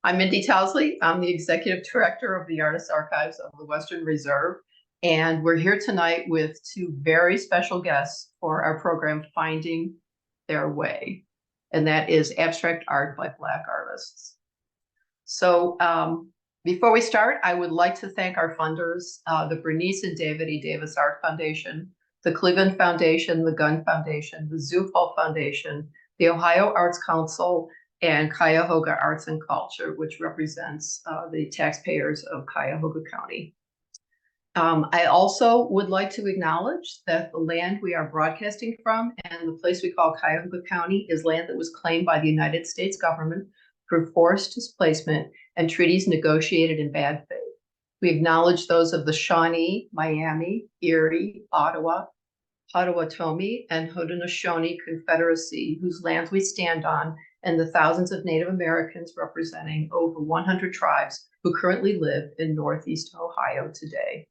I'm Mindy Towsley. I'm the Executive Director of the Artists Archives of the Western Reserve, and we're here tonight with two very special guests for our program, Finding Their Way, and that is abstract art by Black artists. So before we start, I would like to thank our funders, the Bernice and David E. Davis Art Foundation, the Cleveland Foundation, the Gunn Foundation, the Zufall Foundation, the Ohio Arts Council, and Cuyahoga Arts and Culture, which represents the taxpayers of Cuyahoga County. I also would like to acknowledge that the land we are broadcasting from and the place we call Cuyahoga County is land that was claimed by the United States government through forced displacement and treaties negotiated in bad faith. We acknowledge those of the Shawnee, Miami, Erie, Ottawa, Potawatomi, and Haudenosaunee Confederacy, whose lands we stand on, and the thousands of Native Americans representing over 100 tribes who currently live in Northeast Ohio today.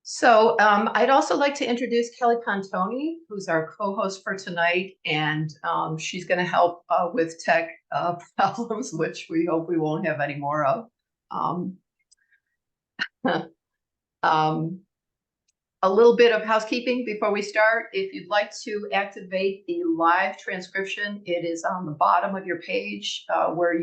So I'd also like to introduce Kelly Pontoni, who's our co-host for tonight, and she's going to help with tech problems, which we hope we won't have any more of. A little bit of housekeeping before we start. If you'd like to activate the live transcription, it is on the bottom of your page where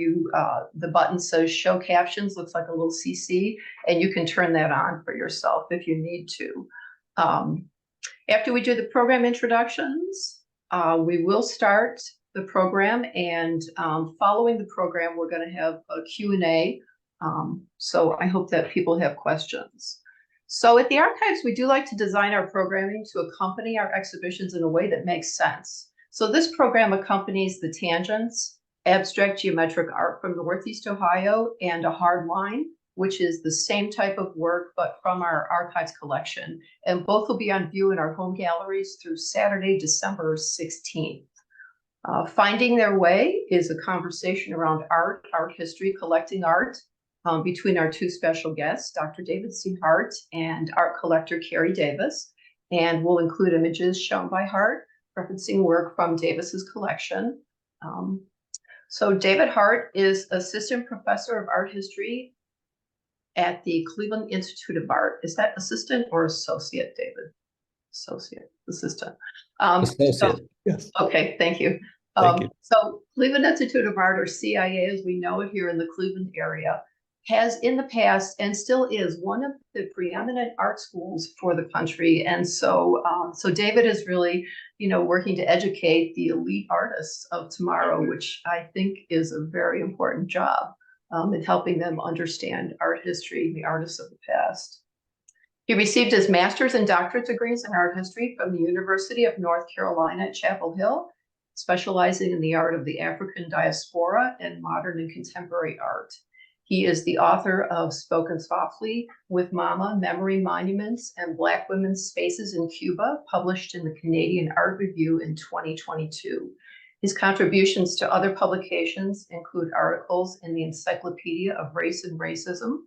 the button says show captions, looks like a little CC, and you can turn that on for yourself if you need to. After we do the program introductions, we will start the program, and following the program, we're going to have a Q&A. So I hope that people have questions. So at the archives, we do like to design our programming to accompany our exhibitions in a way that makes sense. So this program accompanies the Tangents, abstract geometric art from Northeast Ohio, and a hard line, which is the same type of work, but from our archives collection. And both will be on view in our home galleries through Saturday, December 16th. Finding Their Way is a conversation around art history, collecting art, between our two special guests, Dr. David C. Hart and art collector Kerry Davis, and we'll include images shown by Hart, referencing work from Davis's collection. So David Hart is assistant professor of art history at the Cleveland Institute of Art. Is that assistant or associate, David? Associate, assistant. Associate, yes. Okay, thank you. Thank you. So Cleveland Institute of Art, or CIA as we know it here in the Cleveland area, has in the past and still is one of the preeminent art schools for the country. And so David is really, working to educate the elite artists of tomorrow, which I think is a very important job in helping them understand art history, the artists of the past. He received his master's and doctorate degrees in art history from the University of North Carolina at Chapel Hill, specializing in the art of the African diaspora and modern and contemporary art. He is the author of Spoken Softly with Mama, Memory Monuments and Black Women's Spaces in Cuba, published in the Canadian Art Review in 2022. His contributions to other publications include articles in the Encyclopedia of Race and Racism,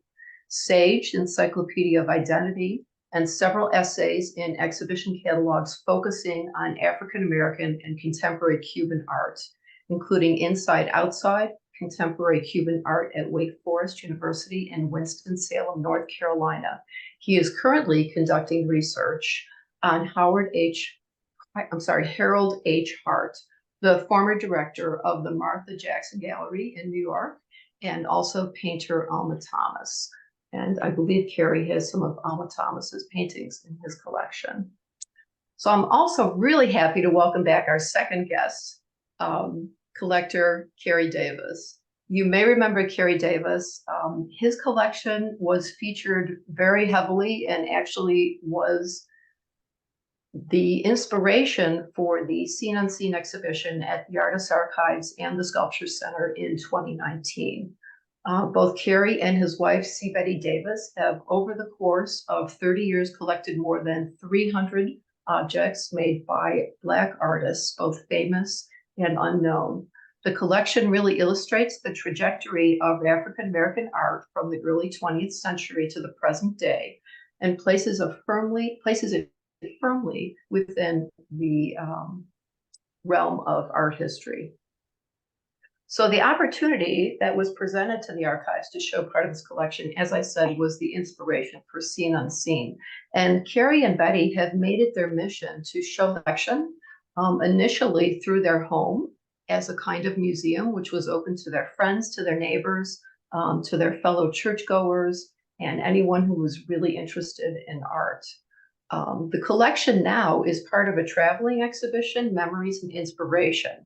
Sage, Encyclopedia of Identity, and several essays in exhibition catalogs focusing on African American and contemporary Cuban art, including Inside Outside, Contemporary Cuban Art at Wake Forest University in Winston-Salem, North Carolina. He is currently conducting research on Harold H. Hart, the former director of the Martha Jackson Gallery in New York, and also painter Alma Thomas. And I believe Kerry has some of Alma Thomas's paintings in his collection. So I'm also really happy to welcome back our second guest, collector Kerry Davis. You may remember Kerry Davis. His collection was featured very heavily and actually was the inspiration for the Scene Unseen exhibition at the Artists Archives and the Sculpture Center in 2019. Both Kerry and his wife, C. Betty Davis, have over the course of 30 years collected more than 300 objects made by Black artists, both famous and unknown. The collection really illustrates the trajectory of African American art from the early 20th century to the present day, and places it firmly within the realm of art history. So the opportunity that was presented to the archives to show part of this collection, as I said, was the inspiration for Seen Unseen. And Kerry and Betty have made it their mission to show the collection initially through their home as a kind of museum, which was open to their friends, to their neighbors, to their fellow churchgoers, and anyone who was really interested in art. The collection now is part of a traveling exhibition, Memories and Inspiration.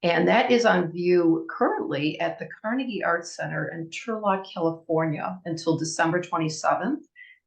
And that is on view currently at the Carnegie Arts Center in Turlock, California until December 27th.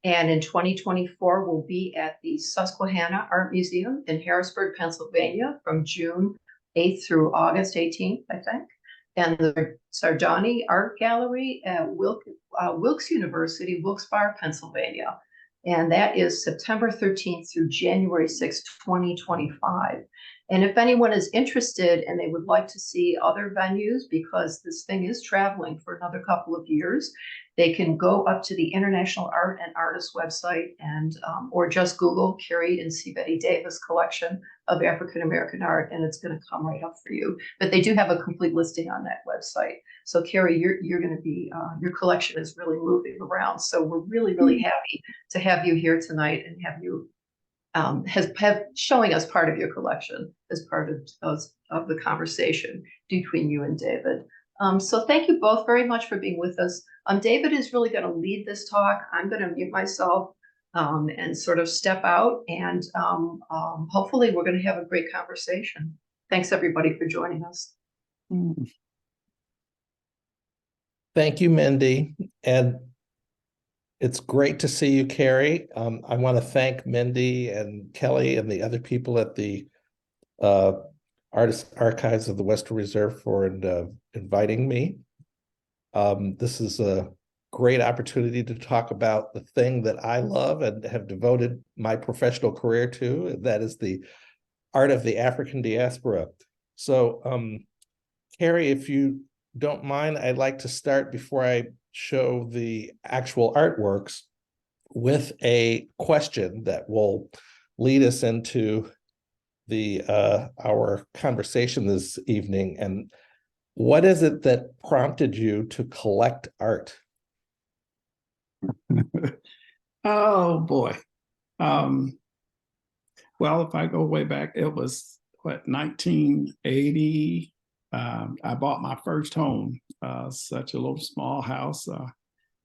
And in 2024, we'll be at the Susquehanna Art Museum in Harrisburg, Pennsylvania from June 8th through August 18th, I think. And the Sardani Art Gallery at Wilkes University, Wilkes-Barre, Pennsylvania. And that is September 13th through January 6th, 2025. And if anyone is interested and they would like to see other venues, because this thing is traveling for another couple of years, they can go up to the International Art and Artists website and or just Google Kerry and C. Betty Davis collection of African American art, and it's going to come right up for you. But they do have a complete listing on that website. So Kerry, you're going to be your collection is really moving around. So we're really, really happy to have you here tonight and have you have showing us part of your collection as part of the conversation between you and David. So thank you both very much for being with us. David is really going to lead this talk. I'm going to mute myself and sort of step out, and hopefully we're going to have a great conversation. Thanks everybody for joining us. Thank you, Mindy. And it's great to see you, Kerry. I want to thank Mindy and Kelly and the other people at the Artist Archives of the Western Reserve for inviting me. This is a great opportunity to talk about the thing that I love and have devoted my professional career to, and that is the art of the African diaspora. So, Kerry, if you don't mind, I'd like to start before I show the actual artworks with a question that will lead us into the our conversation this evening. And what is it that prompted you to collect art? Oh boy. Well, if I go way back, it was what, 1980. I bought my first home, such a little small house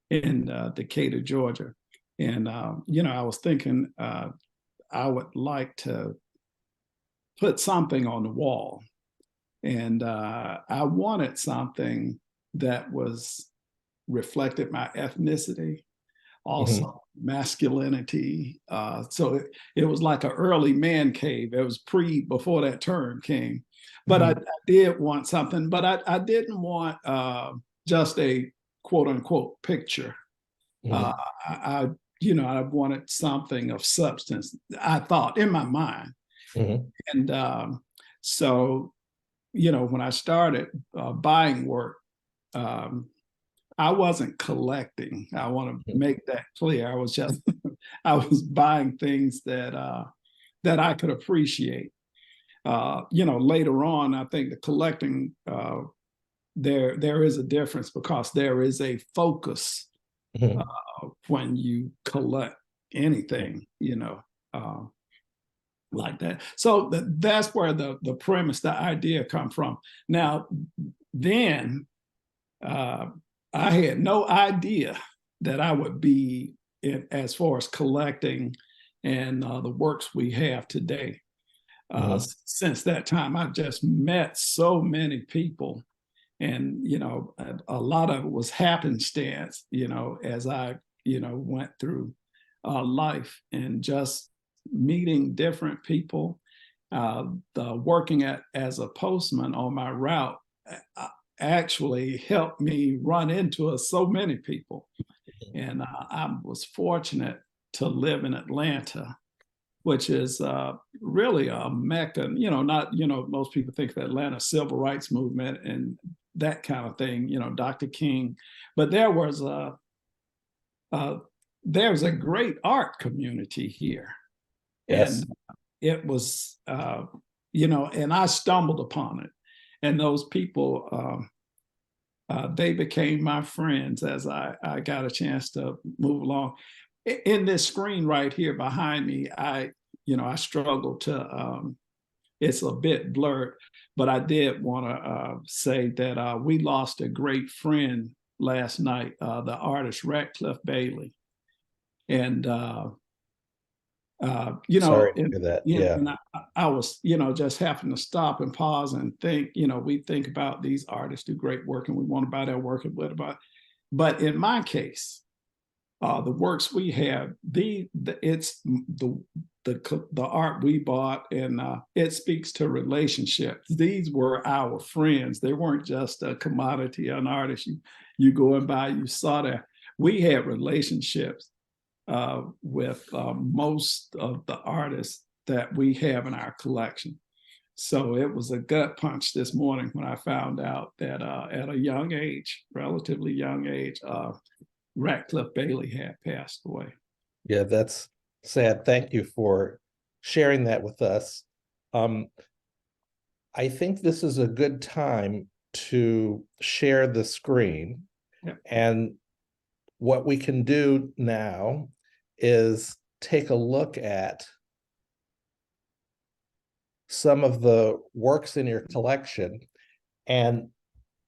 in Decatur, Georgia. And, I was thinking I would like to put something on the wall. And I wanted something that was reflected my ethnicity, also masculinity. So it was like an early man cave. It was before that term came. But I did want something, but I didn't want just a quote unquote picture. I wanted something of substance, I thought, in my mind. And so, when I started buying work, I wasn't collecting. I want to make that clear. I was just, I was buying things that I could appreciate. Later on, I think the collecting, there is a difference because there is a focus when you collect anything, like that. So that's where the premise, the idea come from. Now, then I had no idea that I would be as far as collecting and the works we have today. Since that time, I've just met so many people, and a lot of it was happenstance, as I went through life and just meeting different people. Working as a postman on my route actually helped me run into so many people, and I was fortunate to live in Atlanta, which is really a mecca. Most people think of Atlanta civil rights movement and that kind of thing, Dr. King, but there's a great art community here. Yes. And it was, and I stumbled upon it. And those people, they became my friends as I got a chance to move along. In this screen right here behind me, I struggle to, it's a bit blurred, but I did want to say that we lost a great friend last night, the artist Ratcliffe Bailey. And Sorry to hear that. Yeah. and I was, just having to stop and pause and think. We think about these artists do great work and we want to buy their work and whatever. But in my case, the works we have, it's the art we bought, and it speaks to relationships. These were our friends. They weren't just a commodity, an artist you go and buy. You saw that we had relationships with most of the artists that we have in our collection. So it was a gut punch this morning when I found out that at a young age, relatively young age, Ratcliffe Bailey had passed away. Yeah, that's sad. Thank you for sharing that with us. I think this is a good time to share the screen. Yeah. And what we can do now is take a look at some of the works in your collection. And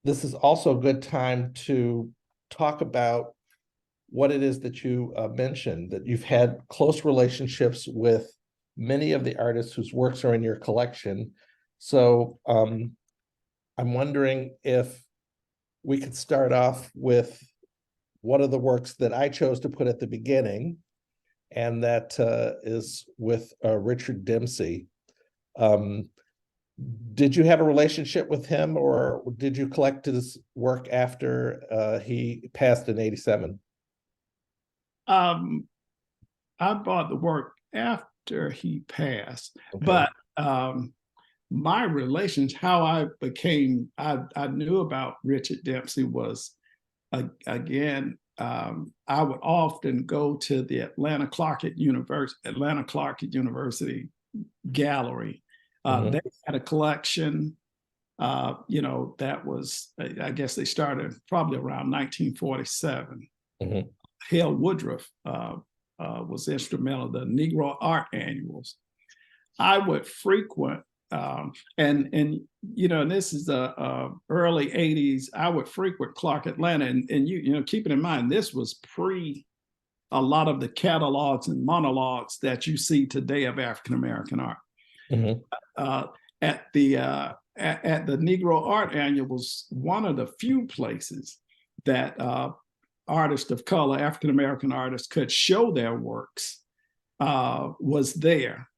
this is also a good time to talk about what it is that you mentioned, that you've had close relationships with many of the artists whose works are in your collection. So I'm wondering if we could start off with one of the works that I chose to put at the beginning, and that is with Richard Dempsey. Did you have a relationship with him, or did you collect his work after he passed in '87? I bought the work after he passed, Okay. but my relations, how I knew about Richard Dempsey was, again, I would often go to the Atlanta Clark University gallery. They had a collection, that was, I guess they started probably around 1947. Hale Woodruff was instrumental, the Negro Art Annuals. I would frequent, and this is the early 80s, I would frequent Clark Atlanta, and keeping in mind, this was pre a lot of the catalogs and monologues that you see today of African-American art. At the Negro Art Annual was one of the few places that artists of color, African-American artists, could show their works, was there.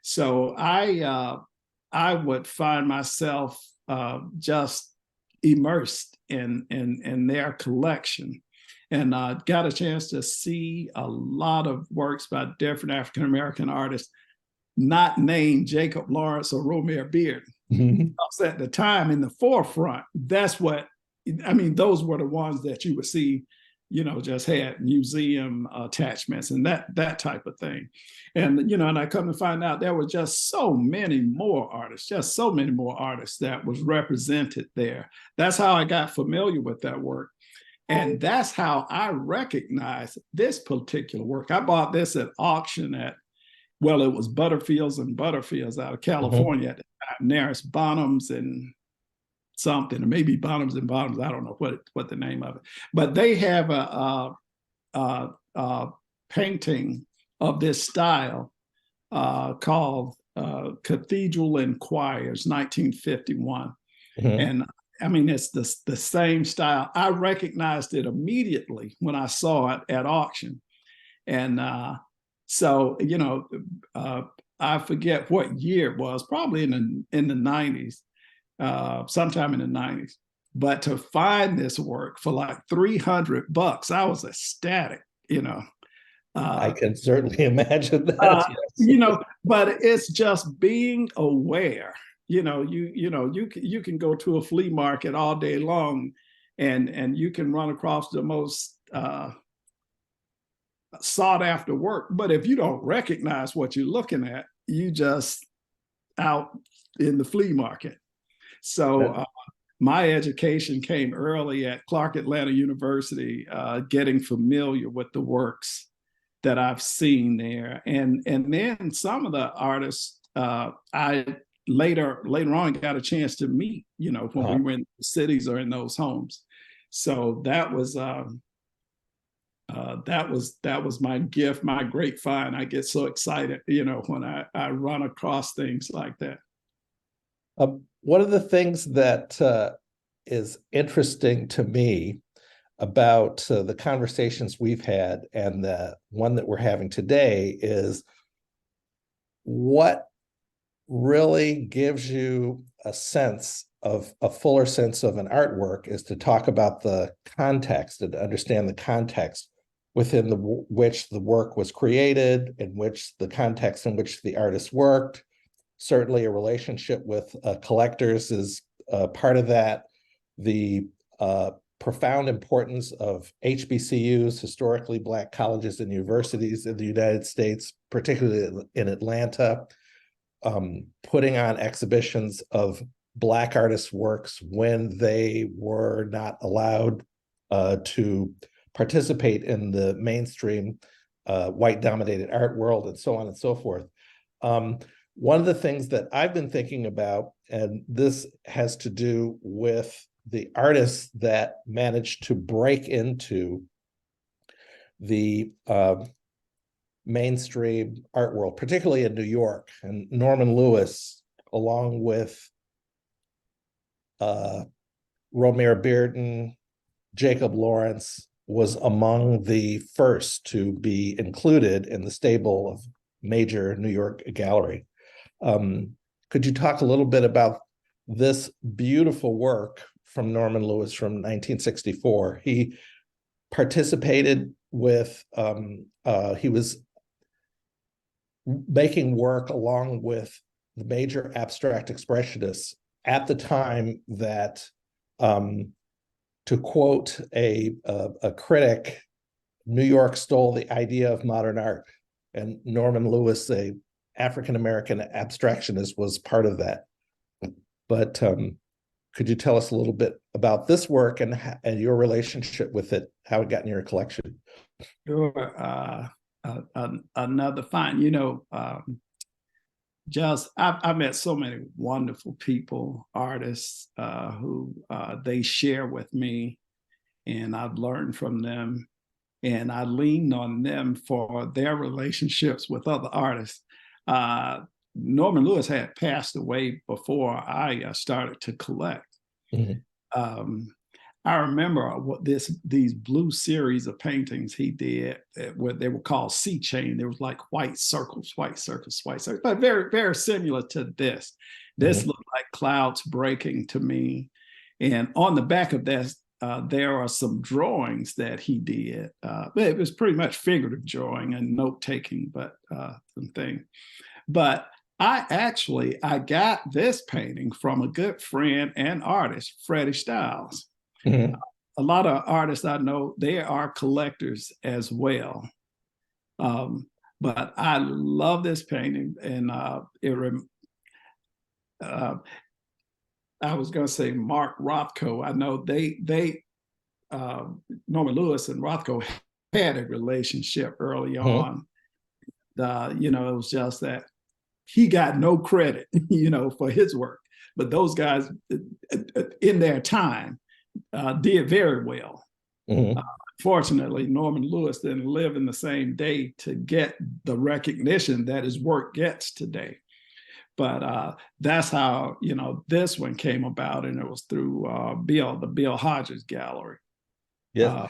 So I would find myself just immersed in their collection, and got a chance to see a lot of works by different African-American artists, not named Jacob Lawrence or Romare Bearden. Because at the time, in the forefront, those were the ones that you would see, just had museum attachments and that type of thing. And, and I come to find out there were just so many more artists that was represented there. That's how I got familiar with that work. And that's how I recognized this particular work. I bought this at auction at, well, it was Butterfields and Butterfields out of California at the time, Naris Bonhams and something, or maybe Bonhams and Bottoms. I don't know what the name of it, but they have a painting of this style called Cathedral and Choirs, 1951. And it's the same style. I recognized it immediately when I saw it at auction. And so, I forget what year it was, probably in the 90s, sometime in the 90s. But to find this work for like $300, I was ecstatic, I can certainly imagine that. Yes. But it's just being aware. You can go to a flea market all day long, and you can run across the most sought after work. But if you don't recognize what you're looking at, you just out in the flea market. So my education came early at Clark Atlanta University, getting familiar with the works that I've seen there, and then some of the artists I later on got a chance to meet, when we were in the cities or in those homes. So that was my gift, my great find. I get so excited, when I run across things like that. One of the things that is interesting to me about the conversations we've had and the one that we're having today is what really gives you a fuller sense of an artwork is to talk about the context and to understand the context within which the work was created, in which the context in which the artist worked. Certainly a relationship with collectors is part of that. The profound importance of HBCUs, historically Black colleges and universities in the United States, particularly in Atlanta, putting on exhibitions of Black artists' works when they were not allowed to participate in the mainstream white-dominated art world, and so on and so forth. One of the things that I've been thinking about, and this has to do with the artists that managed to break into the mainstream art world, particularly in New York, and Norman Lewis, along with Romare Bearden, Jacob Lawrence, was among the first to be included in the stable of major New York gallery. Could you talk a little bit about this beautiful work from Norman Lewis from 1964? He participated with, he was making work along with the major abstract expressionists at the time that, to quote a critic, New York stole the idea of modern art. And Norman Lewis, a African-American abstractionist, was part of that. But could you tell us a little bit about this work and your relationship with it, how it got in your collection? Sure. Another find, I've met so many wonderful people, artists, who they share with me, and I've learned from them, and I leaned on them for their relationships with other artists. Norman Lewis had passed away before I started to collect. Mm-hmm. I remember these blue series of paintings he did, what they were called sea chain. There was like white circles, but very, very similar to this. This mm-hmm. looked like clouds breaking to me. And on the back of that, there are some drawings that he did. But it was pretty much figurative drawing and note-taking, but something. But I got this painting from a good friend and artist, Freddie Stiles. Mm-hmm. A lot of artists I know, they are collectors as well. But I love this painting, and I was going to say Mark Rothko. I know Norman Lewis and Rothko had a relationship early on. It was just that he got no credit, for his work, but those guys in their time did very well. Mm-hmm. Fortunately, Norman Lewis didn't live in the same day to get the recognition that his work gets today. But that's how, this one came about, and it was through the Bill Hodges Gallery. Yes.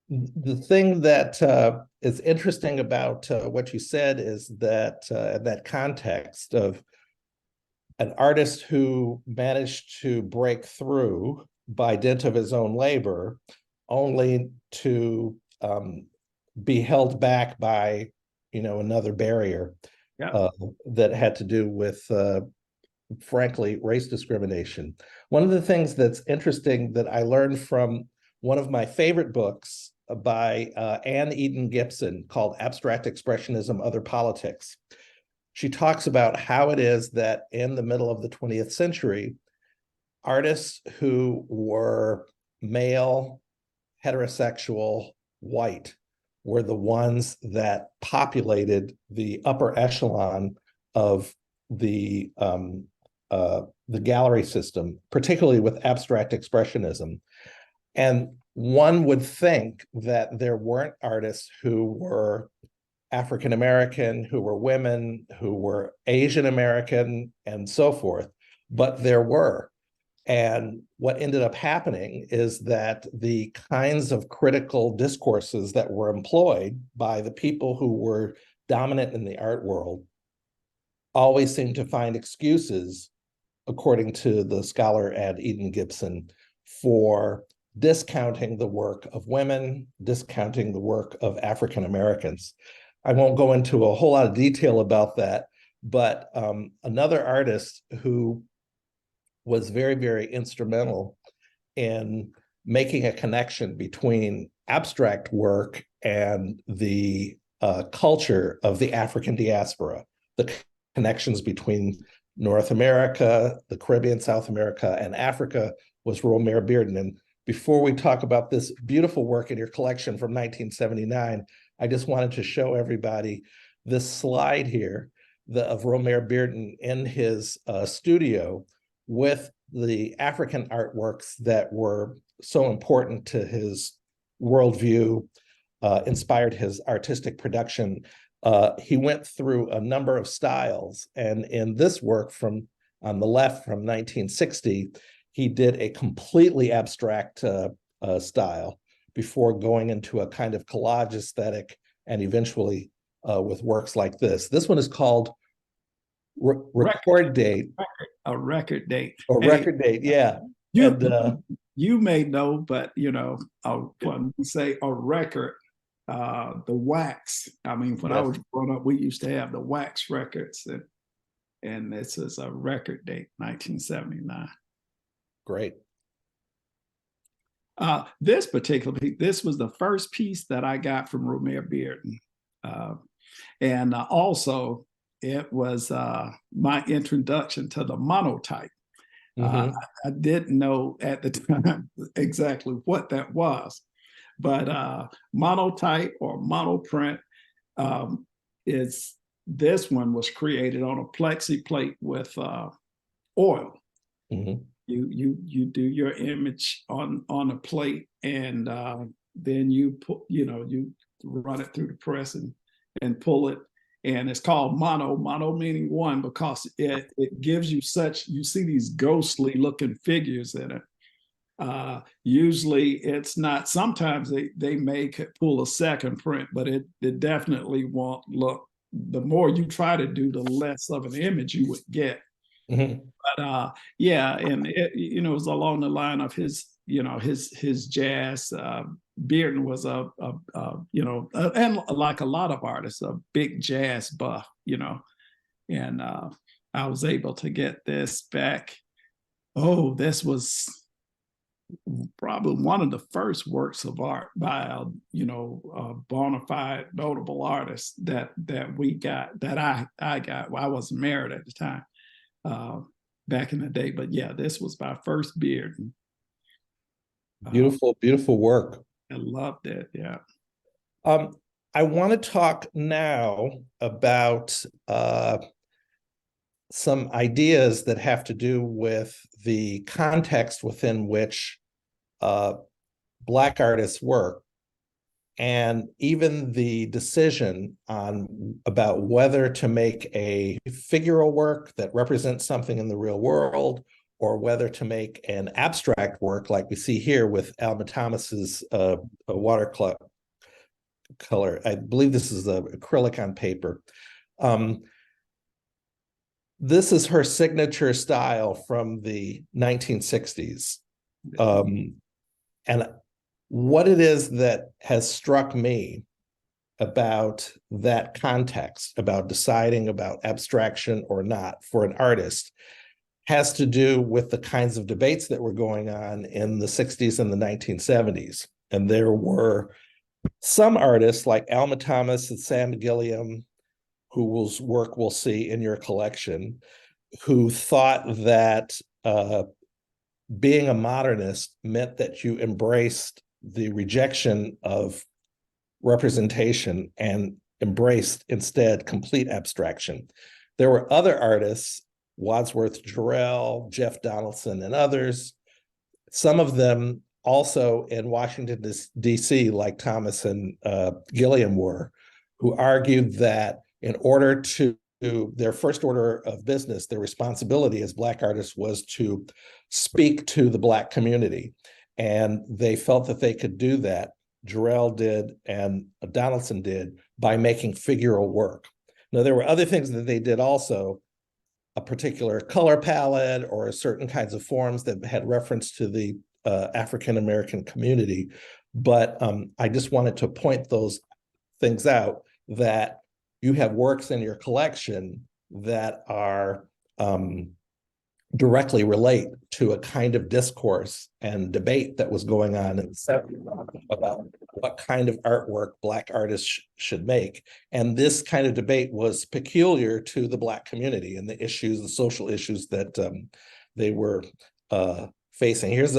The thing that is interesting about what you said is that in that context of an artist who managed to break through by dint of his own labor, only to be held back by, another barrier that had to do with, frankly, race discrimination. One of the things that's interesting that I learned from one of my favorite books by Anne Eden Gibson called Abstract Expressionism, Other Politics. She talks about how it is that in the middle of the 20th century, artists who were male, heterosexual, white were the ones that populated the upper echelon of the gallery system, particularly with abstract expressionism. And one would think that there weren't artists who were African American, who were women, who were Asian American, and so forth, but there were. And what ended up happening is that the kinds of critical discourses that were employed by the people who were dominant in the art world always seemed to find excuses, according to the scholar Ad Eden Gibson, for discounting the work of women, discounting the work of African Americans. I won't go into a whole lot of detail about that, but another artist who was very, very instrumental in making a connection between abstract work and the culture of the African diaspora, the connections between North America, the Caribbean, South America, and Africa, was Romare Bearden. And before we talk about this beautiful work in your collection from 1979, I just wanted to show everybody this slide here of Romare Bearden in his studio with the African artworks that were so important to his worldview, inspired his artistic production. He went through a number of styles, and in this work from on the left from 1960, he did a completely abstract style before going into a kind of collage aesthetic, and eventually with works like this. This one is called Record Date. A record date. Or record date, yeah. You may know, but when we say a record, the wax. I mean, when I was growing up, we used to have the wax records, and this is a record date, 1979. Great. This particular piece, this was the first piece that I got from Romare Bearden. And also, it was my introduction to the monotype. I didn't know at the time exactly what that was, but monotype or monoprint this one was created on a plexi plate with oil. You do your image on a plate, and then you put you run it through the press and pull it. And it's called mono meaning one, because it gives you you see these ghostly looking figures in it. Usually it's not, sometimes they may pull a second print, but it definitely won't look, the more you try to do, the less of an image you would get. But yeah, and it was along the line of his jazz. Bearden was and like a lot of artists, a big jazz buff, and I was able to get this back. Oh, this was probably one of the first works of art by a bona fide notable artist that we got, that I got. Well, I wasn't married at the time back in the day, but yeah, this was my first Bearden. Beautiful, beautiful work. I loved it. Yeah. I want to talk now about some ideas that have to do with the context within which Black artists work, and even the decision about whether to make a figural work that represents something in the real world, or whether to make an abstract work like we see here with Alma Thomas's watercolor. I believe this is the acrylic on paper. This is her signature style from the 1960s. And what it is that has struck me about that context, about deciding about abstraction or not for an artist, has to do with the kinds of debates that were going on in the 60s and the 1970s. And there were some artists like Alma Thomas and Sam Gilliam, whose work we'll see in your collection, who thought that being a modernist meant that you embraced the rejection of representation and embraced instead complete abstraction. There were other artists, Wadsworth Jarrell, Jeff Donaldson, and others, some of them also in Washington, D.C., like Thomas and Gilliam were, who argued that in order to their first order of business, their responsibility as Black artists was to speak to the Black community. And they felt that they could do that, Jarrell did and Donaldson did, by making figural work. Now, there were other things that they did also, a particular color palette or certain kinds of forms that had reference to the African-American community. But I just wanted to point those things out, that you have works in your collection that are directly relate to a kind of discourse and debate that was going on in the 70s about what kind of artwork Black artists should make. And this kind of debate was peculiar to the Black community and the issues, the social issues that they were facing. Here's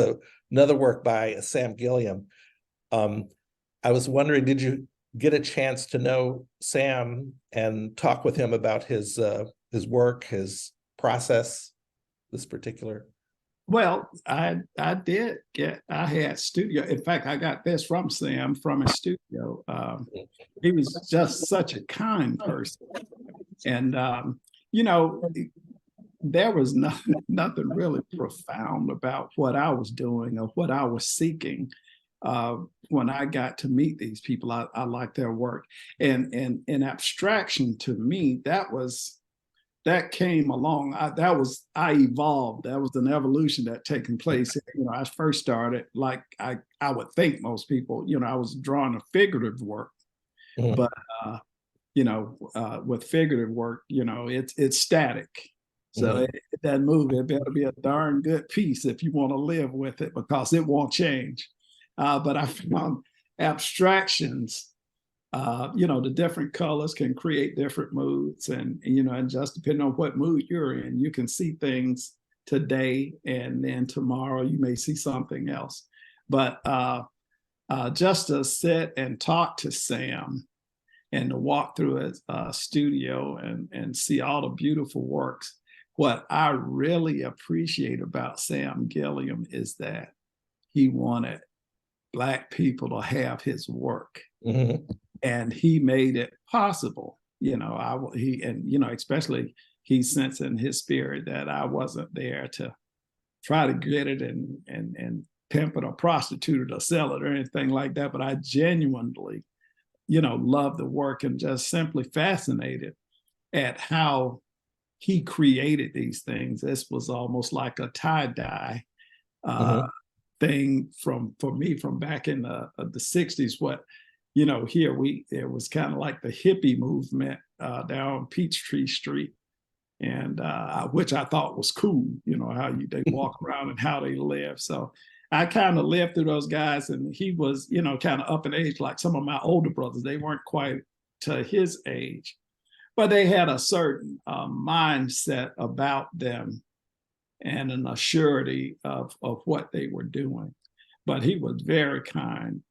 another work by Sam Gilliam. I was wondering, did you get a chance to know Sam and talk with him about his work, his process, this particular? Well, I did get, I had studio. In fact, I got this from Sam from his studio. He was just such a kind person. And, you know, there was nothing really profound about what I was doing or what I was seeking. When I got to meet these people, I liked their work. And abstraction to me, that came along. I evolved. That was an evolution that taken place. You know, I first started like I would think most people, you know, I was drawing a figurative work, but you know, with figurative work, you know, it's static. So it doesn't move. It better be a darn good piece if you want to live with it, because it won't change. But I found abstractions, you know, the different colors can create different moods, and you know, and just depending on what mood you're in, you can see things today, and then tomorrow you may see something else. But just to sit and talk to Sam and to walk through his studio and see all the beautiful works, what I really appreciate about Sam Gilliam is that he wanted Black people to have his work. And he made it possible. You know, you know, especially he sensed in his spirit that I wasn't there to try to get it and pimp it or prostitute it or sell it or anything like that. But I genuinely, you know, love the work and just simply fascinated at how he created these things. This was almost like a tie-dye thing for me from back in the 60s. What, you know, here it was kind of like the hippie movement down Peachtree Street, and which I thought was cool, you know, how they walk around and how they live. So I kind of lived through those guys, and he was, you know, kind of up in age like some of my older brothers. They weren't quite to his age, but they had a certain mindset about them and an assurity of what they were doing. But he was very kind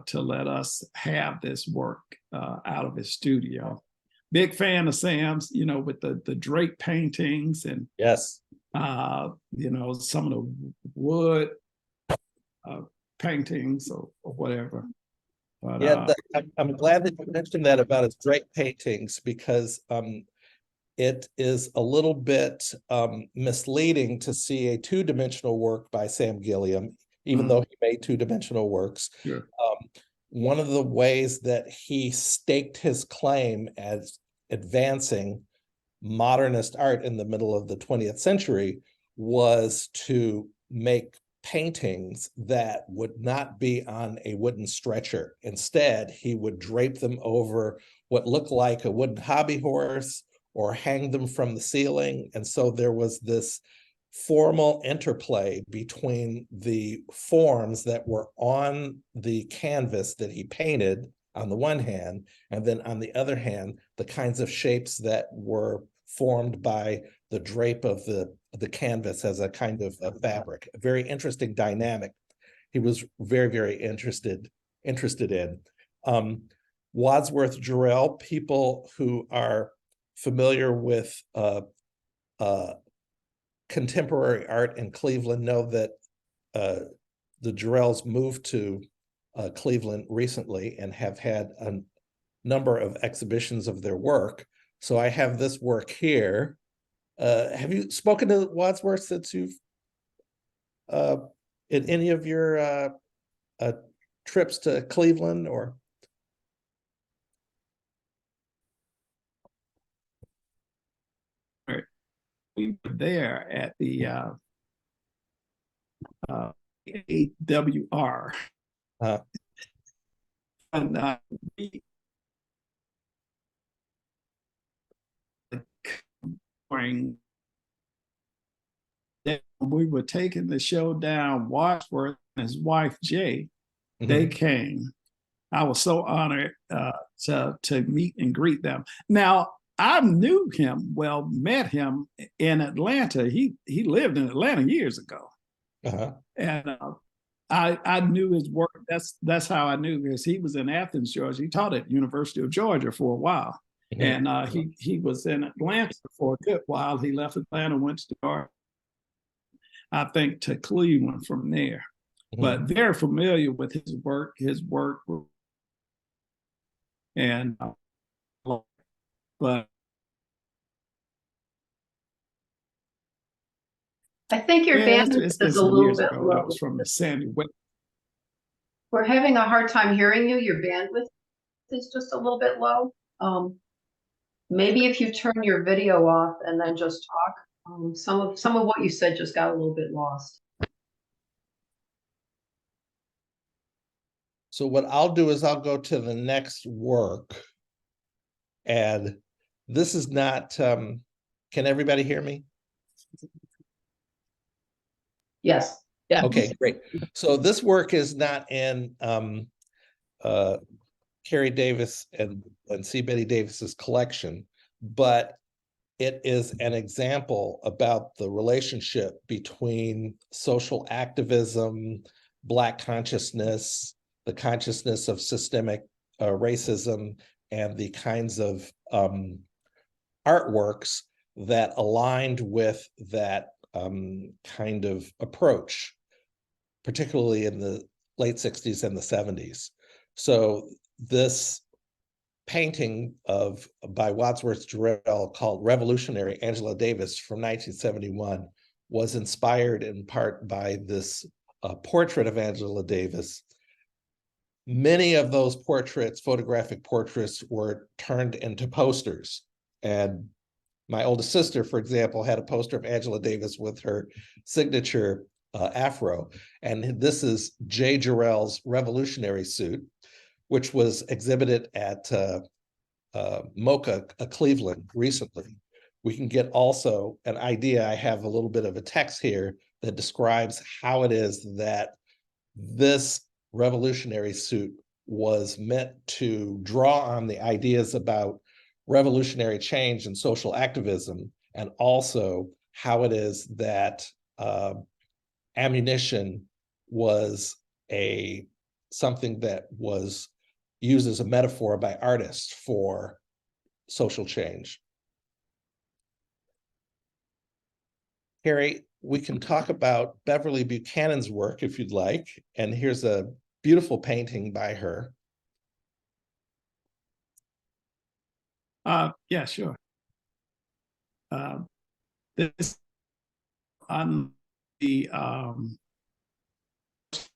to let us have this work out of his studio. Big fan of Sam's, you know, with the Drake paintings and yes, you know, some of the wood paintings or whatever. But, yeah, I'm glad that you mentioned that about his Drake paintings, because it is a little bit misleading to see a two-dimensional work by Sam Gilliam, even though he made two-dimensional works. Sure. One of the ways that he staked his claim as advancing modernist art in the middle of the 20th century was to make paintings that would not be on a wooden stretcher. Instead, he would drape them over what looked like a wooden hobby horse or hang them from the ceiling. And so there was this formal interplay between the forms that were on the canvas that he painted on the one hand, and then on the other hand, the kinds of shapes that were formed by the drape of the the canvas as a kind of a fabric. A very interesting dynamic. He was very, very interested in. Wadsworth Jarrell, people who are familiar with contemporary art in Cleveland know that the Jarrells moved to Cleveland recently and have had a number of exhibitions of their work. So I have this work here. Have you spoken to Wadsworth since you've in any of your trips to Cleveland or? We were there at the AWR. And we were taking the show down, Wadsworth and his wife Jay, they came. I was so honored to meet and greet them. Now, I knew him, met him in Atlanta. He lived in Atlanta years ago. And I knew his work. That's how I knew, because he was in Athens, Georgia. He taught at University of Georgia for a while. And he was in Atlanta for a good while. He left Atlanta, went to Georgia, I think, to Cleveland from there. But very familiar with his work. And but I think your bandwidth is a little bit low. That was from the Sandy Way. We're having a hard time hearing you. Your bandwidth is just a little bit low. Maybe if you turn your video off and then just talk. Some of what you said just got a little bit lost. So what I'll do is I'll go to the next work. And this is not, can everybody hear me? Yes. Yeah. Okay, great. So this work is not in Kerry Davis and C. Betty Davis's collection, but it is an example about the relationship between social activism, Black consciousness, the consciousness of systemic racism, and the kinds of artworks that aligned with that kind of approach, particularly in the late 60s and the 70s. So this painting by Wadsworth Jarrell called Revolutionary Angela Davis from 1971 was inspired in part by this portrait of Angela Davis. Many of those portraits, photographic portraits, were turned into posters. And my oldest sister, for example, had a poster of Angela Davis with her signature afro. And this is Jay Jarrell's revolutionary suit, which was exhibited at MoCA, Cleveland, recently. We can get also an idea. I have a little bit of a text here that describes how it is that this revolutionary suit was meant to draw on the ideas about revolutionary change and social activism, and also how it is that ammunition was something that was used as a metaphor by artists for social change. Kerry, we can talk about Beverly Buchanan's work if you'd like, and here's a beautiful painting by her. Yeah, sure. This on the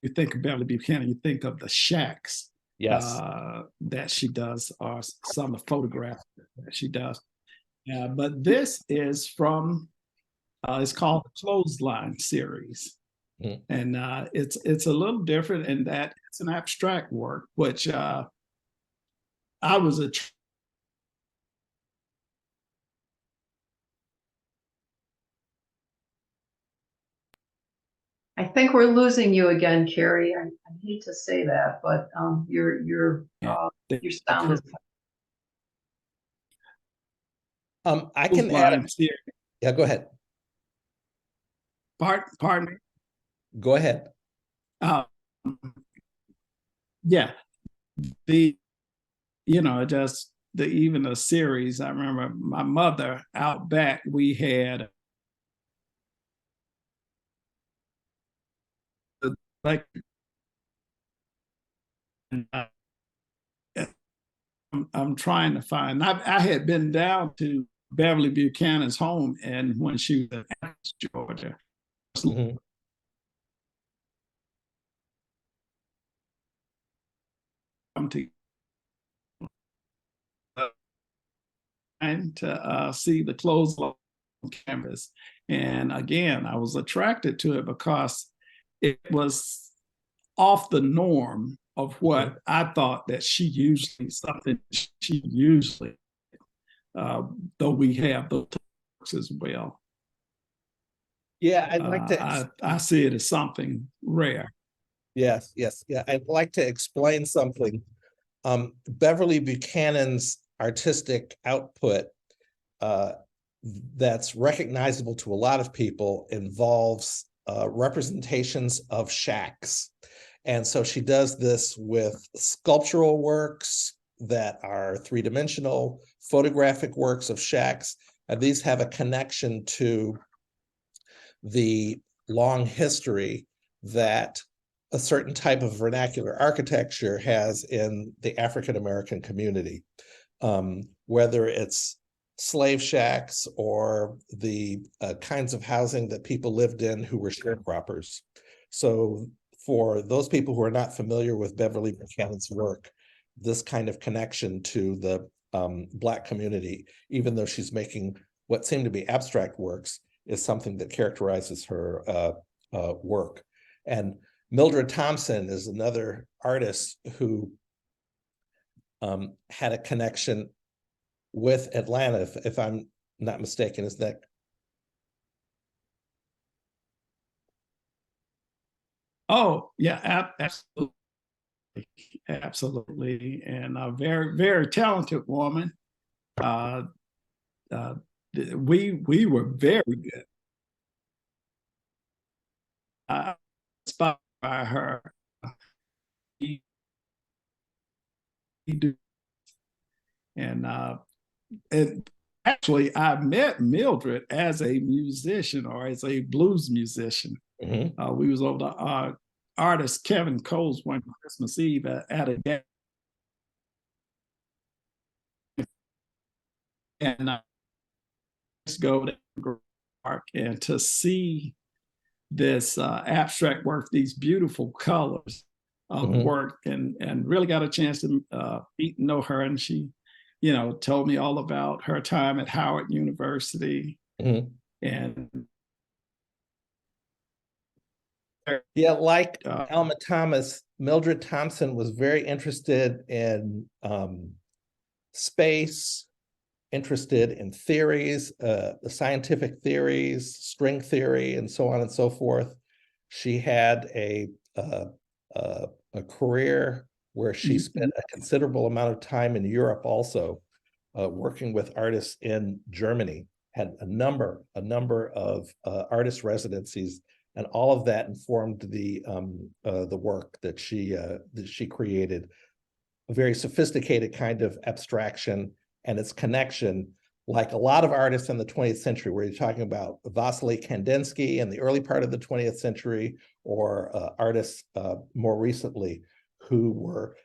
you think of Beverly Buchanan, you think of the shacks. Yes. That she does, or some of the photographs that she does. But this is from it's called the Clothesline series. And it's a little different in that it's an abstract work, which I was I think we're losing you again, Kerry. I hate to say that, but your sound is. I can add. Yeah, go ahead. Pardon me. Go ahead. Uh, yeah, the just even the series. I remember my mother out back. We had like I'm trying to find. I had been down to Beverly Buchanan's home, and when she was in Athens, Georgia. Mhm. To and to see the clothes on canvas. And again, I was attracted to it because it was off the norm of what I thought that she usually, though we have those as well. Yeah, I'd like to. I see it as something rare. Yes, yes, yeah. I'd like to explain something. Beverly Buchanan's artistic output uh, that's recognizable to a lot of people involves representations of shacks. And so she does this with sculptural works that are three-dimensional, photographic works of shacks, and these have a connection to the long history that a certain type of vernacular architecture has in the African American community, whether it's slave shacks or the kinds of housing that people lived in who were sharecroppers. So for those people who are not familiar with Beverly Buchanan's work, this kind of connection to the Black community, even though she's making what seem to be abstract works, is something that characterizes her work. And Mildred Thompson is another artist who had a connection with Atlanta, if I'm not mistaken. Is that? Oh, yeah, absolutely. Absolutely. And a very, very talented woman. Uh, uh, we were very good. Inspired by her. And actually, I met Mildred as a musician or as a blues musician. Mm-hmm. We was over the artist Kevin Cole's one Christmas Eve at a game. And I just go to the park and to see this abstract work, these beautiful colors of work, and really got a chance to meet and know her. And she, told me all about her time at Howard University. And yeah, like Alma Thomas, Mildred Thompson was very interested in space, interested in theories, the scientific theories, string theory, and so on and so forth. She had a career where she spent a considerable amount of time in Europe also, working with artists in Germany, had a number of artist residencies, and all of that informed the work that she created. A very sophisticated kind of abstraction, and its connection, like a lot of artists in the 20th century, where you're talking about Vasily Kandinsky in the early part of the 20th century, or artists more recently who were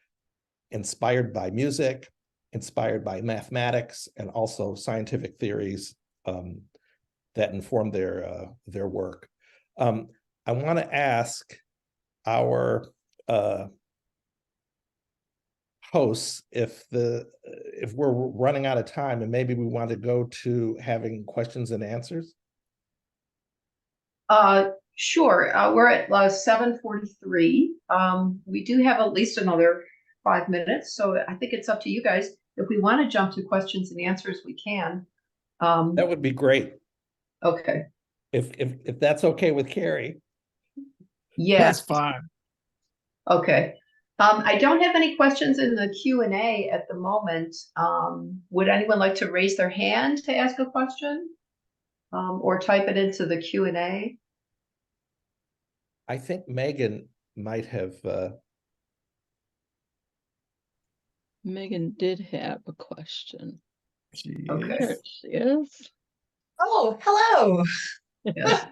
inspired by music, inspired by mathematics, and also scientific theories that informed their work. I want to ask our hosts if we're running out of time, and maybe we want to go to having questions and answers. Sure. We're at 7:43. We do have at least another 5 minutes, so I think it's up to you guys. If we want to jump to questions and answers, we can. That would be great. Okay. If that's okay with Kerry. Yes. That's fine. Okay. I don't have any questions in the Q&A at the moment. Would anyone like to raise their hand to ask a question, or type it into the Q&A? I think Megan might have. Megan did have a question. Okay. There she is. Oh, hello. Yes.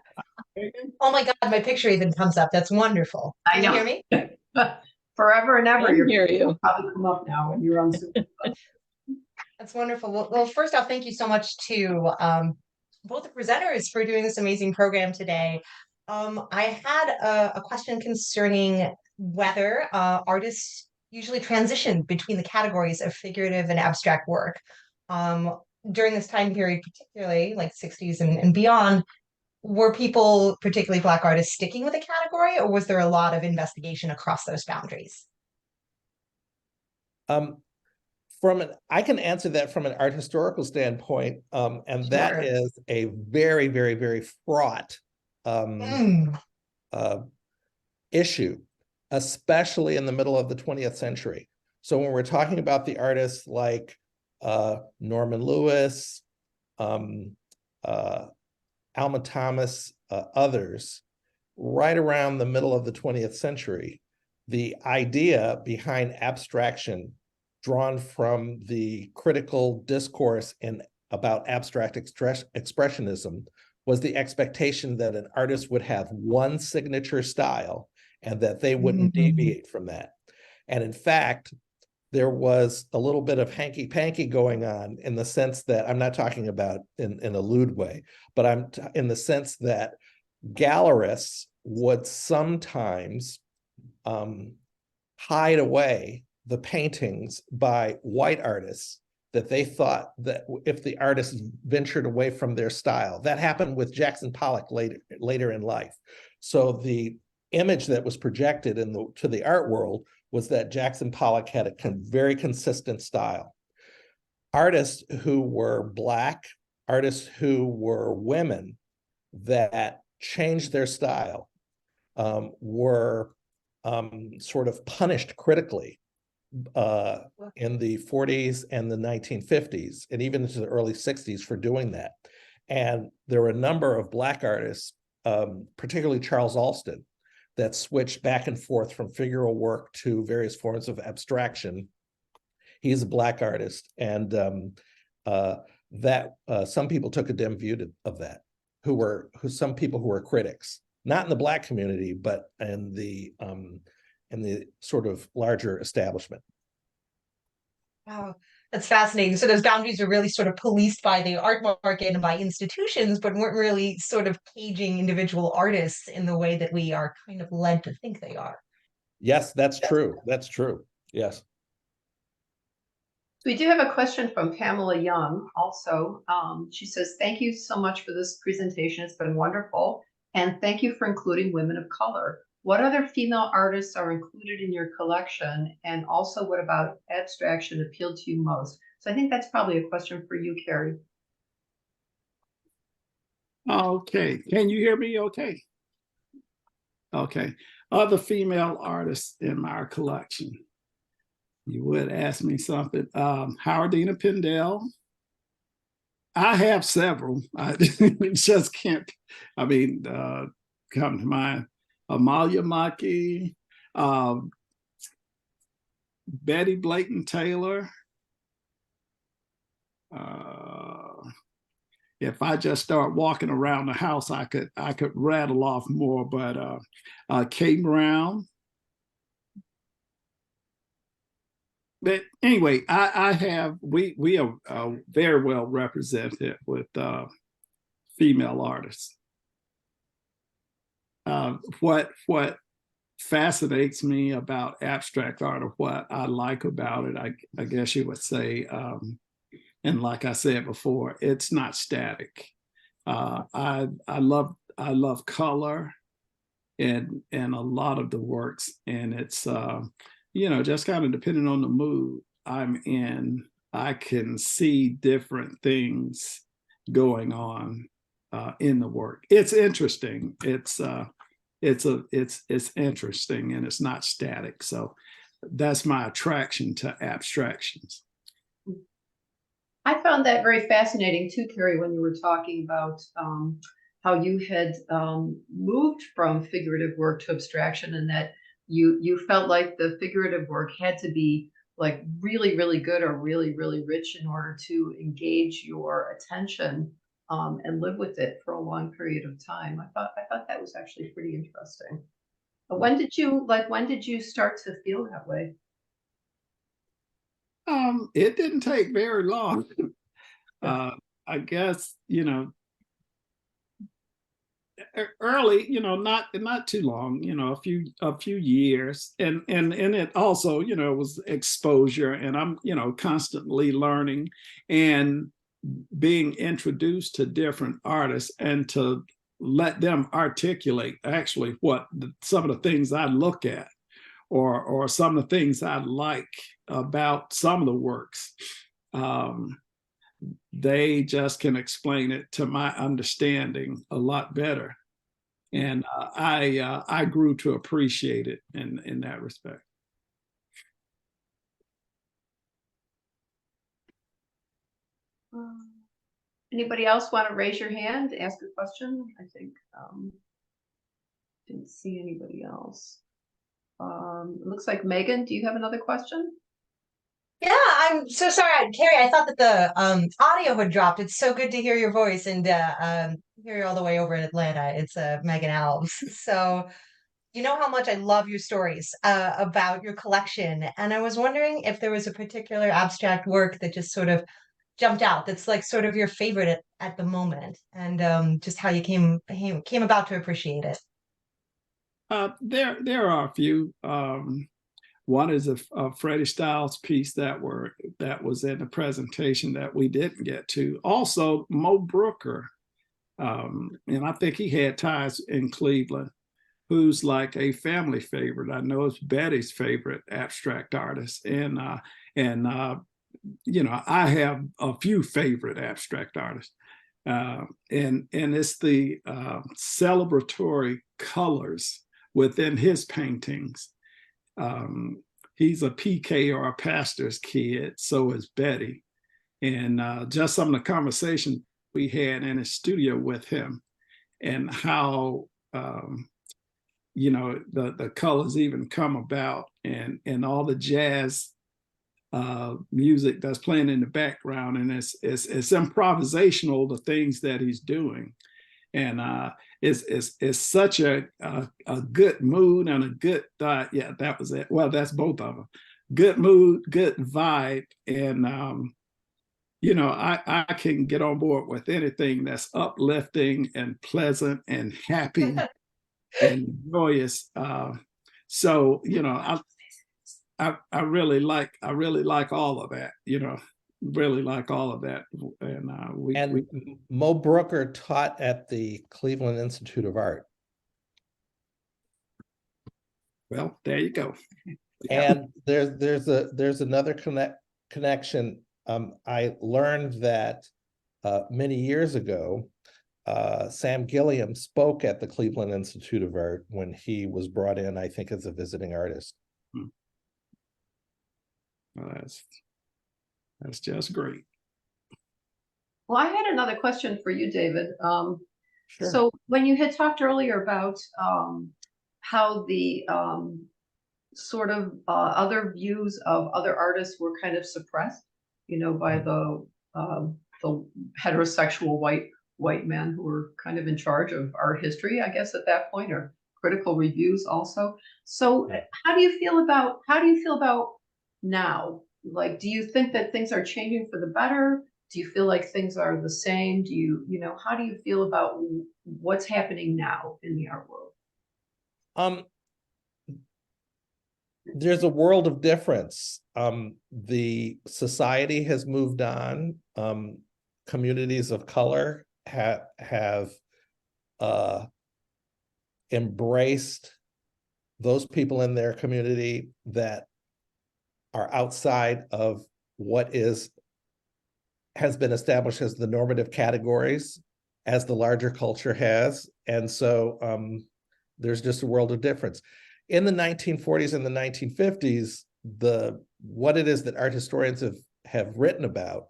Oh my God, my picture even comes up. That's wonderful. I Can you know. hear me? Forever and I ever, can you're hear you. probably come up now when you're on Zoom. That's wonderful. Well, first off, thank you so much to both the presenters for doing this amazing program today. I had a question concerning whether artists usually transition between the categories of figurative and abstract work. During this time period, particularly like 60s and beyond, were people, particularly Black artists, sticking with a category, or was there a lot of investigation across those boundaries? I can answer that from an art historical standpoint, and Sure. that is a very, very, very fraught issue, especially in the middle of the 20th century. So when we're talking about the artists like Norman Lewis, Alma Thomas, others, right around the middle of the 20th century, the idea behind abstraction drawn from the critical discourse about abstract expressionism was the expectation that an artist would have one signature style and that they wouldn't deviate from that. And in fact, there was a little bit of hanky-panky going on in the sense that, I'm not talking about in a lewd way, but I'm in the sense that gallerists would sometimes hide away the paintings by white artists that they thought that if the artist ventured away from their style. That happened with Jackson Pollock later in life. So the image that was projected to the art world was that Jackson Pollock had a very consistent style. Artists who were Black, artists who were women that changed their style were sort of punished critically in the 40s and the 1950s, and even into the early 60s for doing that. And there were a number of Black artists, particularly Charles Alston, that switched back and forth from figural work to various forms of abstraction. He's a Black artist, and some people took a dim view of that, some people who were critics, not in the Black community, but in the sort of larger establishment. Wow, that's fascinating. So those boundaries are really sort of policed by the art market and by institutions, but weren't really sort of caging individual artists in the way that we are kind of led to think they are. Yes, that's true. That's true. Yes. We do have a question from Pamela Young also. She says, thank you so much for this presentation. It's been wonderful. And thank you for including women of color. What other female artists are included in your collection? And also, what about abstraction appealed to you most? So I think that's probably a question for you, Kerry. Okay, can you hear me okay? Okay, other female artists in my collection. You would ask me something. Howardina Pindell. I have several. I just can't, come to mind. Amalia Maki, Betty Blayton Taylor. If I just start walking around the house, I could rattle off more, but Kay Brown. But anyway, we are very well represented with female artists. What fascinates me about abstract art, or what I like about it, I guess you would say, and like I said before, it's not static. I love color and a lot of the works, and it's just kind of depending on the mood I'm in, I can see different things going on in the work. It's interesting. It's interesting, and it's not static. So that's my attraction to abstractions. I found that very fascinating too, Kerry, when you were talking about how you had moved from figurative work to abstraction, and that you felt like the figurative work had to be like really, really good or really, really rich in order to engage your attention and live with it for a long period of time. I thought that was actually pretty interesting. But when did you start to feel that way? It didn't take very long. I guess, early, not too long, a few years, and it also, was exposure, and I'm, constantly learning and being introduced to different artists, and to let them articulate actually what some of the things I look at, or some of the things I like about some of the works. They just can explain it to my understanding a lot better, and I grew to appreciate it in that respect. Anybody else want to raise your hand, ask a question? I think didn't see anybody else. It looks like Megan, do you have another question? Yeah, I'm so sorry, Kerry. I thought that the audio had dropped. It's so good to hear your voice and hear you all the way over in Atlanta. It's Megan Alves. So you know how much I love your stories about your collection, and I was wondering if there was a particular abstract work that just sort of jumped out, that's like sort of your favorite at the moment, and just how you came about to appreciate it. There are a few. One is a Freddie Styles piece that was in the presentation that we didn't get to. Also, Mo Brooker, and I think he had ties in Cleveland, who's like a family favorite. I know it's Betty's favorite abstract artist, and I have a few favorite abstract artists, and it's the celebratory colors within his paintings. He's a PK, or a pastor's kid, so is Betty. And just some of the conversation we had in his studio with him, and how the colors even come about, and all the jazz music that's playing in the background, and it's improvisational, the things that he's doing, and it's such a good mood and a good yeah, that was it. Well, that's both of them. Good mood, good vibe, and I can get on board with anything that's uplifting and pleasant and happy and joyous. So I really like all of that. Really like all of that, and Mo Brooker taught at the Cleveland Institute of Art. Well, there you go. And there's another connection. I learned that many years ago, Sam Gilliam spoke at the Cleveland Institute of Art when he was brought in, I think, as a visiting artist. Well, that's just great. Well, I had another question for you, David. Sure. So when you had talked earlier about how the sort of other views of other artists were kind of suppressed, by the heterosexual white men who were kind of in charge of art history, I guess, at that point, or critical reviews also. So how do you feel about now? Like, do you think that things are changing for the better? Do you feel like things are the same? Do you how do you feel about what's happening now in the art world? There's a world of difference. The society has moved on. Communities of color have embraced those people in their community that are outside of what has been established as the normative categories, as the larger culture has. And so there's just a world of difference. In the 1940s and the 1950s, what it is that art historians have written about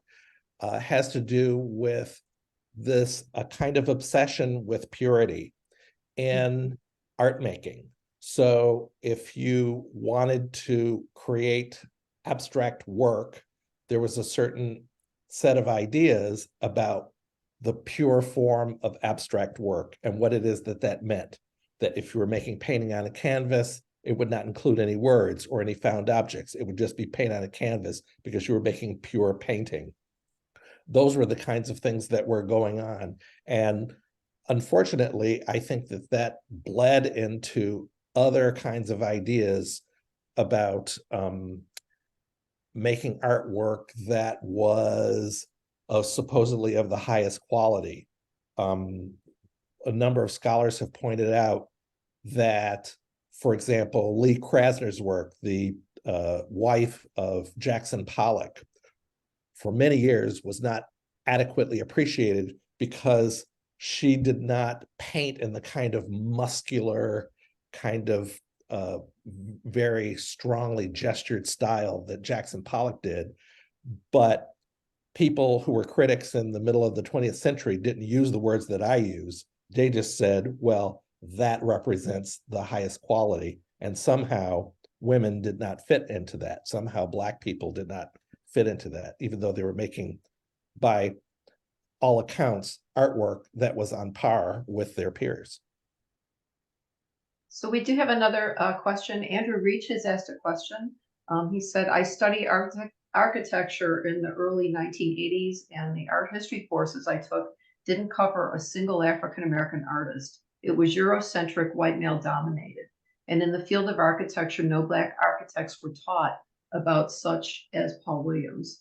has to do with this a kind of obsession with purity in art making. So if you wanted to create abstract work, there was a certain set of ideas about the pure form of abstract work and what it is that that meant. That if you were making painting on a canvas, it would not include any words or any found objects. It would just be paint on a canvas because you were making pure painting. Those were the kinds of things that were going on. And unfortunately, I think that that bled into other kinds of ideas about making artwork that was supposedly of the highest quality. A number of scholars have pointed out that, for example, Lee Krasner's work, the wife of Jackson Pollock, for many years was not adequately appreciated because she did not paint in the kind of muscular, kind of very strongly gestured style that Jackson Pollock did. But people who were critics in the middle of the 20th century didn't use the words that I use. They just said, well, that represents the highest quality. And somehow women did not fit into that. Somehow Black people did not fit into that, even though they were making, by all accounts, artwork that was on par with their peers. So we do have another question. Andrew Reach has asked a question. He said, I study architecture in the early 1980s, and the art history courses I took didn't cover a single African-American artist. It was Eurocentric, white male dominated. And in the field of architecture, no Black architects were taught about such as Paul Williams.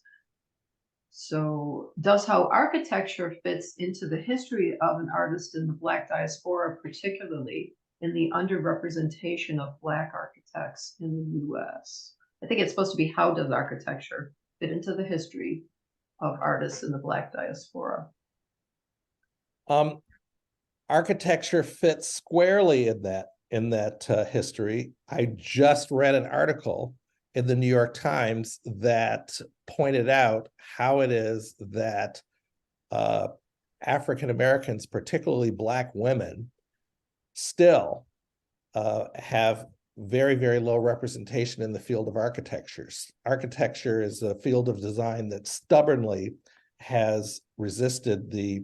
So does how architecture fits into the history of an artist in the Black diaspora, particularly in the underrepresentation of Black architects in the US? I think it's supposed to be, how does architecture fit into the history of artists in the Black diaspora? Architecture fits squarely in that history. I just read an article in the New York Times that pointed out how it is that African Americans, particularly Black women, still have very, very low representation in the field of architecture. Architecture is a field of design that stubbornly has resisted the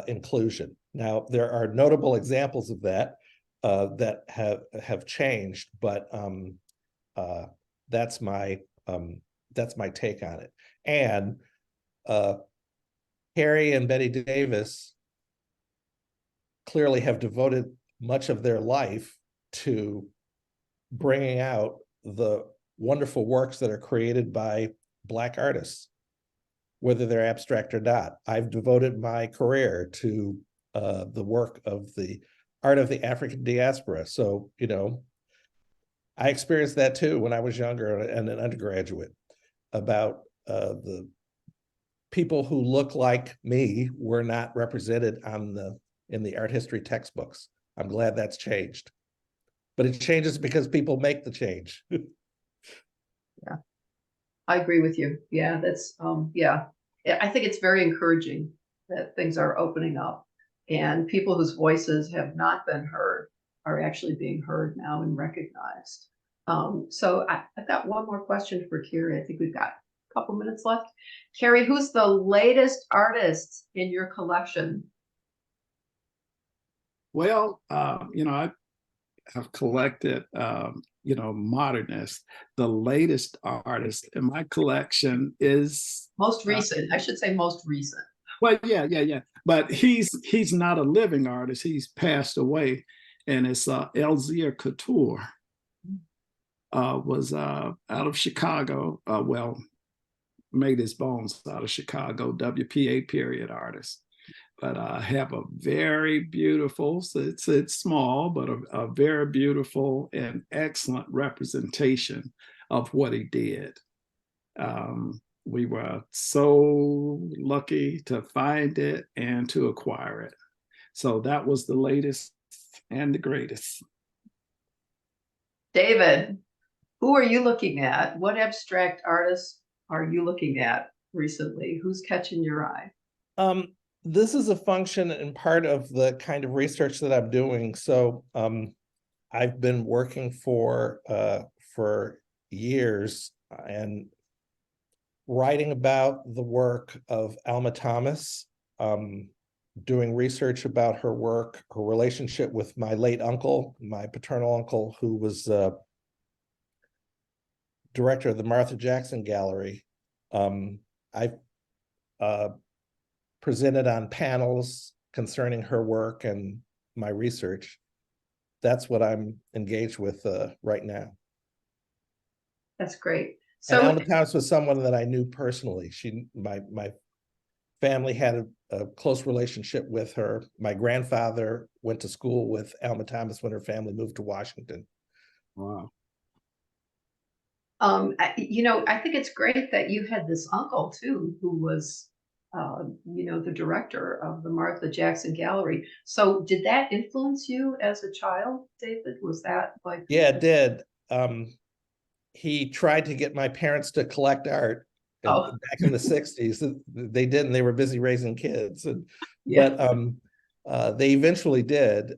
inclusion. Now, there are notable examples of that that have changed, but that's my take on it. And Kerry and Betty Davis clearly have devoted much of their life to bringing out the wonderful works that are created by Black artists, whether they're abstract or not. I've devoted my career to the work of the art of the African diaspora. So, you know, I experienced that too when I was younger and an undergraduate, about the people who look like me were not represented in the art history textbooks. I'm glad that's changed. But it changes because people make the change. Yeah, I agree with you. Yeah, that's yeah. I think it's very encouraging that things are opening up, and people whose voices have not been heard are actually being heard now and recognized. So I've got one more question for Kerry. I think we've got a couple minutes left. Kerry, who's the latest artist in your collection? Well, you know, I've collected, you know, modernists. The latest artist in my collection is Most recent. I should say most recent. well, yeah. But he's not a living artist. He's passed away, and it's Elzier Couture. Was out of Chicago. Well, made his bones out of Chicago. WPA period artist. But I have a very beautiful, so it's small, but a very beautiful and excellent representation of what he did. We were so lucky to find it and to acquire it. So that was the latest and the greatest. David, who are you looking at? What abstract artists are you looking at recently? Who's catching your eye? This is a function and part of the kind of research that I'm doing. So I've been working for years and writing about the work of Alma Thomas, doing research about her work, her relationship with my late uncle, my paternal uncle, who was director of the Martha Jackson Gallery. I've presented on panels concerning her work and my research. That's what I'm engaged with right now. That's great. And So Alma Thomas was someone that I knew personally. My family had a close relationship with her. My grandfather went to school with Alma Thomas when her family moved to Washington. Wow. I think it's great that you had this uncle too, who was, the director of the Martha Jackson Gallery. So did that influence you as a child, David? Was that like? Yeah, it did. He tried to get my parents to collect art back in the 60s. They didn't. They were busy raising kids. Yeah. But they eventually did.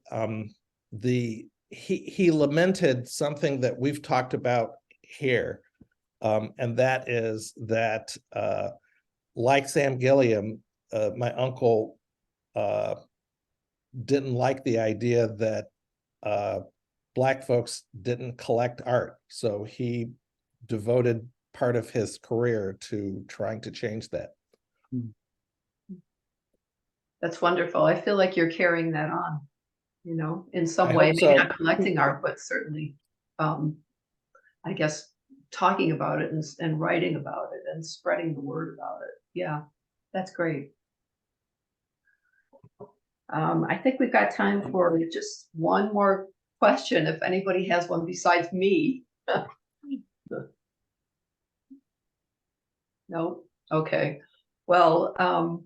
He lamented something that we've talked about here, and that is that like Sam Gilliam, my uncle didn't like the idea that Black folks didn't collect art. So he devoted part of his career to trying to change that. That's wonderful. I feel like you're carrying that on, in some I way, hope maybe so. not collecting art, but certainly, I guess, talking about it and writing about it and spreading the word about it. Yeah, that's great. I think we've got time for just one more question, if anybody has one besides me. No? Okay. Well, I'm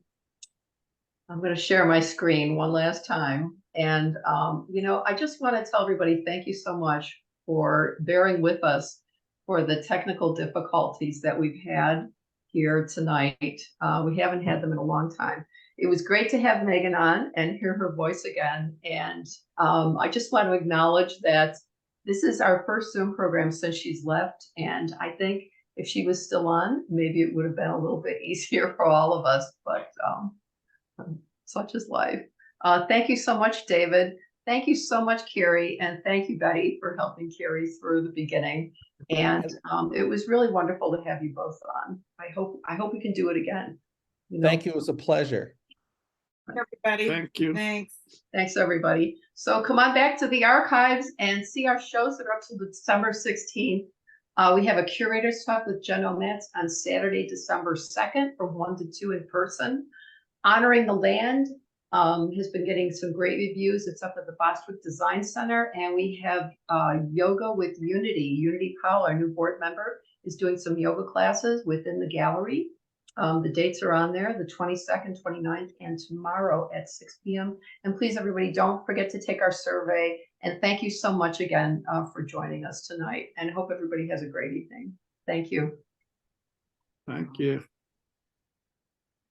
going to share my screen one last time. And, I just want to tell everybody thank you so much for bearing with us for the technical difficulties that we've had here tonight. We haven't had them in a long time. It was great to have Megan on and hear her voice again. And I just want to acknowledge that this is our first Zoom program since she's left. And I think if she was still on, maybe it would have been a little bit easier for all of us. But such is life. Thank you so much, David. Thank you so much, Kerry. And thank you, Betty, for helping Kerry through the beginning. And it was really wonderful to have you both on. I hope we can do it again. Thank you. It was a pleasure. Everybody. Thank you. Thanks. Thanks, everybody. So come on back to the archives and see our shows that are up to December 16th. We have a curator's talk with Jen Ometz on Saturday, December 2nd from 1 to 2 in person. Honoring the Land has been getting some great reviews. It's up at the Bostwick Design Center. And we have yoga with Unity. Unity Powell, our new board member, is doing some yoga classes within the gallery. The dates are on there, the 22nd, 29th, and tomorrow at 6 p.m. And please, everybody, don't forget to take our survey. And thank you so much again for joining us tonight. And hope everybody has a great evening. Thank you. Thank you.